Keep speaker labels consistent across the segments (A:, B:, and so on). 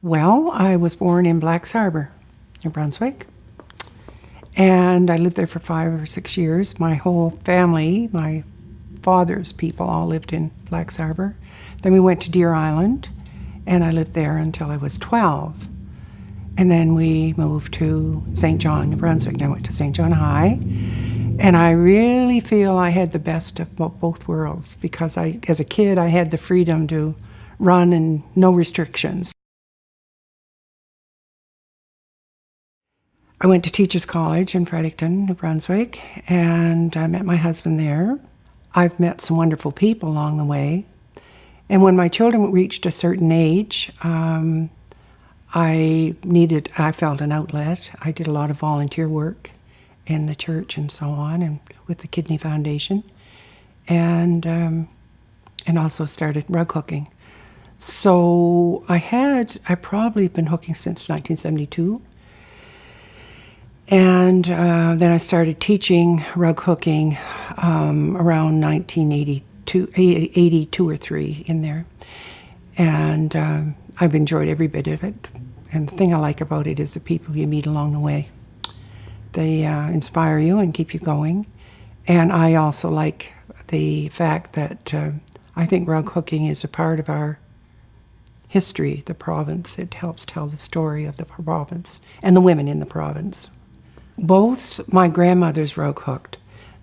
A: Well, I was born in Blacks Harbor, New Brunswick, and I lived there for 5 or 6 years. My whole family, my father's people, all lived in Blacks Harbor. Then we went to Deer Island, and I lived there until I was 12. And then we moved to St. John, New Brunswick, and I went to St. John High. And I really feel I had the best of both worlds because as a kid, I had the freedom to run and no restrictions. I went to Teachers College in Fredericton, New Brunswick, and I met my husband there. I've met some wonderful people along the way. And when my children reached a certain age, I felt an outlet. I did a lot of volunteer work in the church and so on, and with the Kidney Foundation, and also started rug hooking. So I probably been hooking since 1972. And then I started teaching rug hooking around 1982 or 3 in there. And I've enjoyed every bit of it. And the thing I like about it is the people you meet along the way. They inspire you and keep you going. And I also like the fact that I think rug hooking is a part of our history, the province. It helps tell the story of the province and the women in the province. Both my grandmothers rug hooked.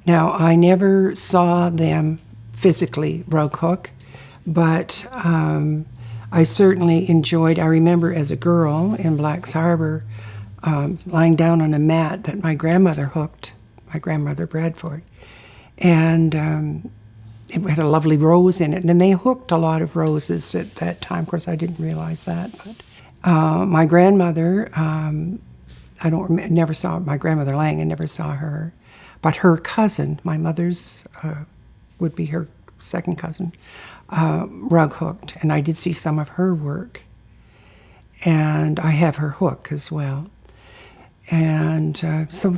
A: Now, I never saw them physically rug hook, but I certainly enjoyed. I remember as a girl in Blacks Harbor lying down on a mat that my grandmother hooked, my grandmother Bradford, and it had a lovely rose in it. And they hooked a lot of roses at that time. Of course, I didn't realize that. But my grandmother, never saw my grandmother Lang. I never saw her, but her cousin, my mother's would be her second cousin, rug hooked, and I did see some of her work, and I have her hook as well, and so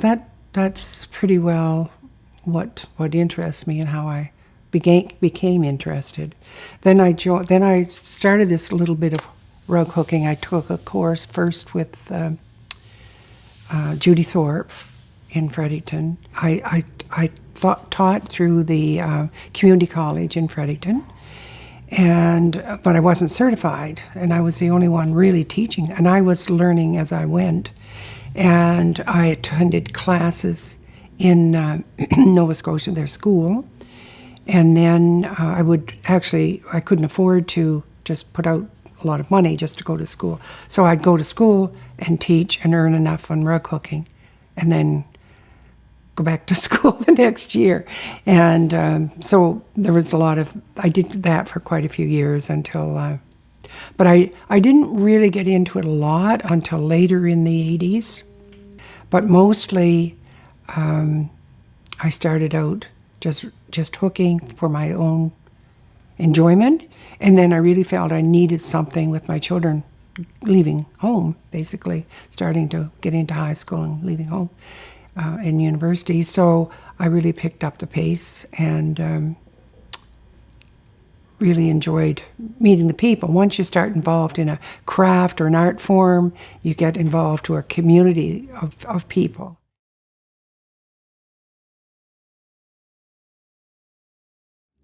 A: that's pretty well what interests me and how I became interested. Then I started this little bit of rug hooking. I took a course first with Judy Thorpe in Fredericton. I taught through the community college in Fredericton, but I wasn't certified, and I was the only one really teaching, and I was learning as I went. And I attended classes in Nova Scotia, their school, and then I couldn't afford to just put out a lot of money just to go to school. So I'd go to school and teach and earn enough on rug hooking, and then go back to school the next year. And so there was I did that for quite a few years until, but I didn't really get into it a lot until later in the 80s. But mostly I started out just hooking for my own enjoyment. And then I really felt I needed something with my children leaving home, basically, starting to get into high school and leaving home in university. So I really picked up the pace and really enjoyed meeting the people. Once you start involved in a craft or an art form, you get involved to a community of people.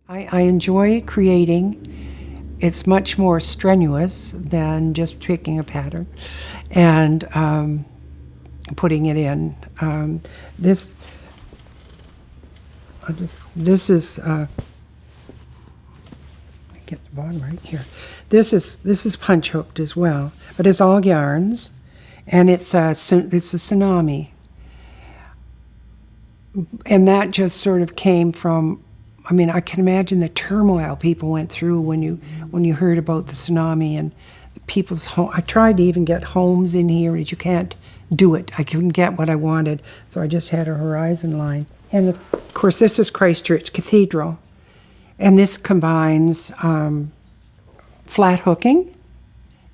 A: I enjoy creating. It's much more strenuous than just picking a pattern and putting it in. This is I get the bottom right here. This is punch hooked as well, but it's all yarns, and it's a tsunami, and that just sort of came from. I mean, I can imagine the turmoil people went through when you heard about the tsunami and the people's home. I tried to even get homes in here, but you can't do it. I couldn't get what I wanted, so I just had a horizon line. And of course, this is Christchurch Cathedral, and this combines flat hooking,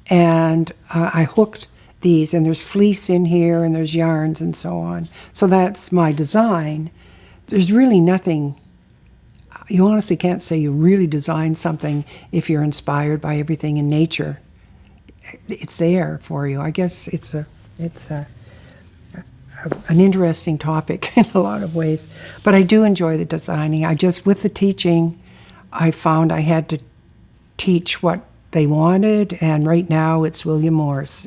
A: and I hooked these, and there's fleece in here, and there's yarns and so on. So that's my design. There's really nothing. You honestly can't say you really designed something if you're inspired by everything in nature. it's there for you. I guess it's an interesting topic in a lot of ways. But I do enjoy the designing. With the teaching, I found I had to teach what they wanted, and right now it's William Morris,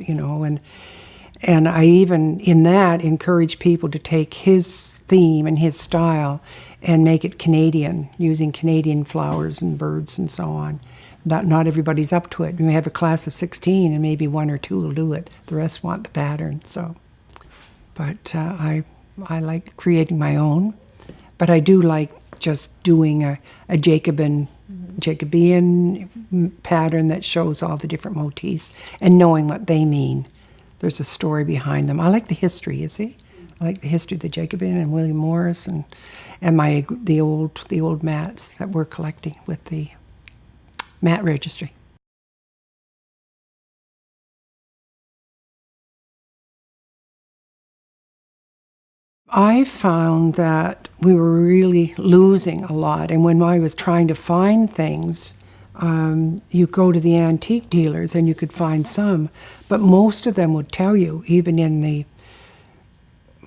A: and I even, in that, encourage people to take his theme and his style and make it Canadian, using Canadian flowers and birds and so on. Not everybody's up to it. You may have a class of 16 and maybe 1 or 2 will do it. The rest want the pattern. But I like creating my own. But I do like just doing a Jacobean pattern that shows all the different motifs and knowing what they mean. There's a story behind them. I like the history, you see? I like the history of the Jacobean and William Morris and the old mats that we're collecting with the mat registry. I found that we were really losing a lot, and when I was trying to find things, you go to the antique dealers and you could find some, but most of them would tell you, even in the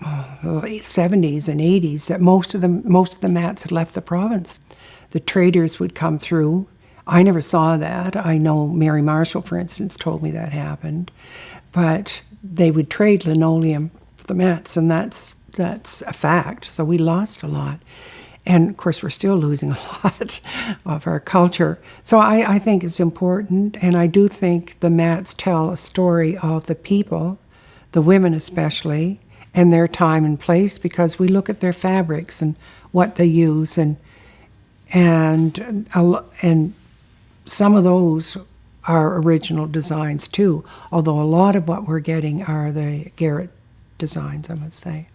A: 70s and 80s, that most of the mats had left the province. The traders would come through. I never saw that. I know Mary Marshall, for instance, told me that happened, but they would trade linoleum for the mats, and that's a fact. So we lost a lot. And of course, we're still losing a lot of our culture. So I think it's important, and I do think the mats tell a story of the people, the women especially, and their time and place, because we look at their fabrics and what they use, and some of those are original designs too, although a lot of what we're getting are the Garrett designs, I must say.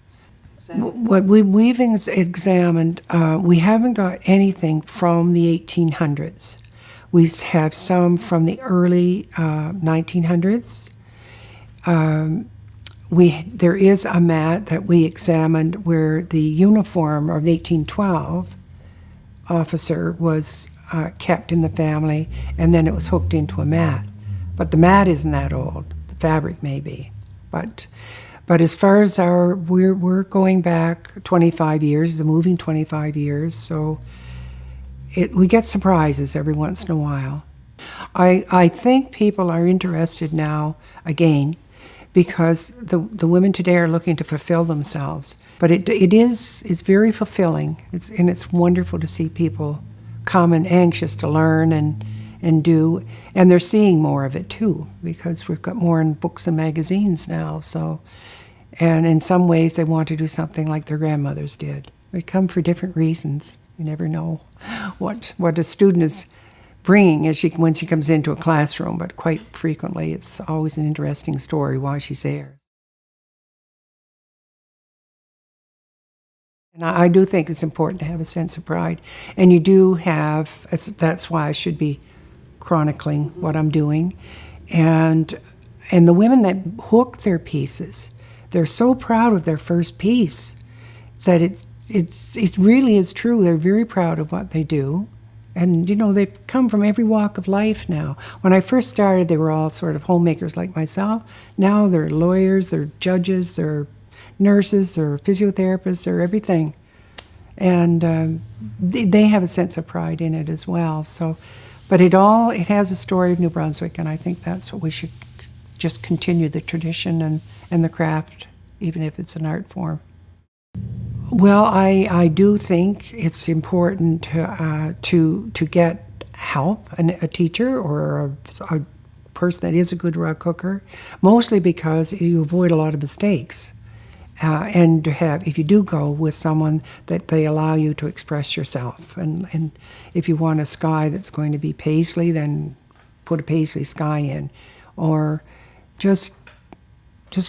A: What we've examined, we haven't got anything from the 1800s. We have some from the early 1900s. There is a mat that we examined where the uniform of the 1812 officer was kept in the family, and then it was hooked into a mat. But the mat isn't that old. The fabric may be, But as far as we're going back 25 years, moving 25 years, so we get surprises every once in a while. I think people are interested now, again, because the women today are looking to fulfill themselves. But it's very fulfilling, and it's wonderful to see people come and anxious to learn and do, and they're seeing more of it too, because we've got more in books and magazines now, so. And in some ways, they want to do something like their grandmothers did. They come for different reasons. You never know what a student is bringing when she comes into a classroom, but quite frequently, it's always an interesting story why she's there. And I do think it's important to have a sense of pride. And you do have, that's why I should be chronicling what I'm doing. And the women that hook their pieces, they're so proud of their first piece that it really is true. They're very proud of what they do. And, they come from every walk of life now. When I first started, they were all sort of homemakers like myself. Now they're lawyers, they're judges, they're nurses, they're physiotherapists, they're everything. And they have a sense of pride in it as well. So, but it has a story of New Brunswick, and I think that's what we should just continue, the tradition and the craft, even if it's an art form. Well, I do think it's important to get help, a teacher or a person that is a good rug cooker, mostly because you avoid a lot of mistakes. And to have, if you do go with someone, that they allow you to express yourself. And if you want a sky that's going to be paisley, then put a paisley sky in. Or just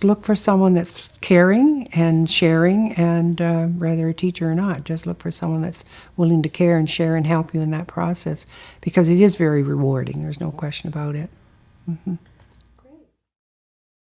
A: look for someone that's caring and sharing, and whether a teacher or not, just look for someone that's willing to care and share and help you in that process, because it is very rewarding. There's no question about it. Mm-hmm.